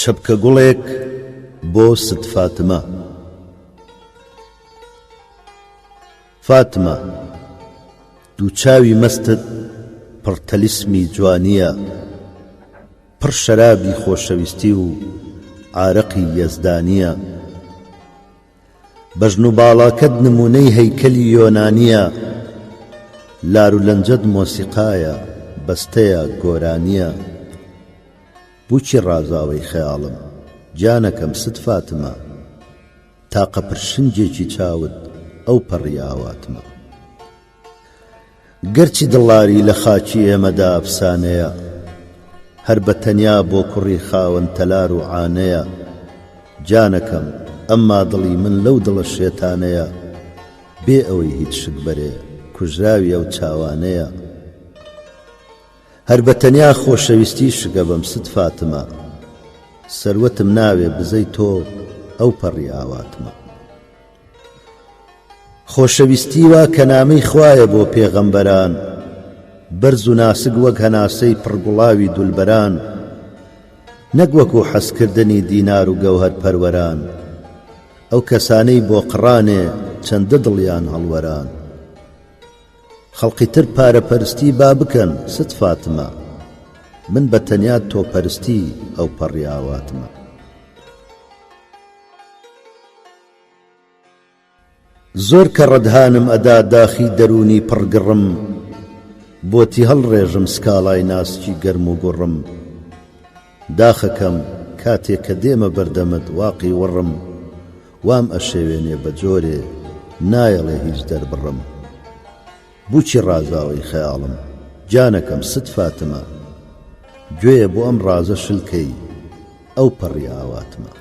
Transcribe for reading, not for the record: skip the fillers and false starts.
چەپکە گوڵێک بۆ ست فاتمە. فاتمە دوو چاوی مەستت پڕ تەلیسمی جوانیە، پڕ شەرابی خۆشەویستی و عارەقی یەزدانیە. بەژن و باڵاکەت نمونەی هەیکەلی یۆنانیە، لار و لەنجەت مۆسیقایە بەستەیە گۆرانیە. بوچی ڕازاوەی خەیاڵم گیانەکەم ست فاتمە، تاقە پرشنجێکی چاوت ئەو پەڕی ئاواتمە. گەرچی دڵاری لە خاکی ئێمەدا ئەفسانەیە، هەر بە تەنیا بۆ کوڕی خاوەن تەلار و عانەیە. گیانەکەم ئەمما دڵی من لەو دڵە شێتانەیە، بێ ئەوەی هیچ شک بەرێ کوژراوی ئەو چاوانەیە. هەر بە تەنیا خۆشەویستی شگە بەم ست فاتمە، سەروەتم ناوێ بزەی تۆ ئەو پەڕی ئاواتمە. خۆشەویستی وا کە نامەی خوایە بۆ پێغەمبەران، بەرز و ناسک وەک هەناسەی پڕگوڵاوی دولبەران، نەک وەکو حەزکردنی دینار و گەوهەر پەروەران. ئەو کەسانەی بۆ قڕانێ چەندە دڵیان هەڵوەران. خەڵقی تر پارەپەرستی با بکەن ست فاتمە، من بە تەنیا تۆپەرستی ئەو پەڕی ئاواتمە. زۆر کە ڕەدهانم ئەدا داخی دەرونی پڕگڕم، بۆتی هەڵڕێژم سکاڵای ناسکی گەرم و گوڕم. داخەکەم کاتێک کە دێمە بەردەمت واقی وڕم، وام ئەشێوێنێ بە جۆرێ نایەڵێ هیچ دەربڕم. بوچی ڕازاوەی خەیاڵم گیانەکەم ست فاتمە، گوێیە بۆ ئەم ڕازە شلکەی ئەو پەڕی ئاواتمە.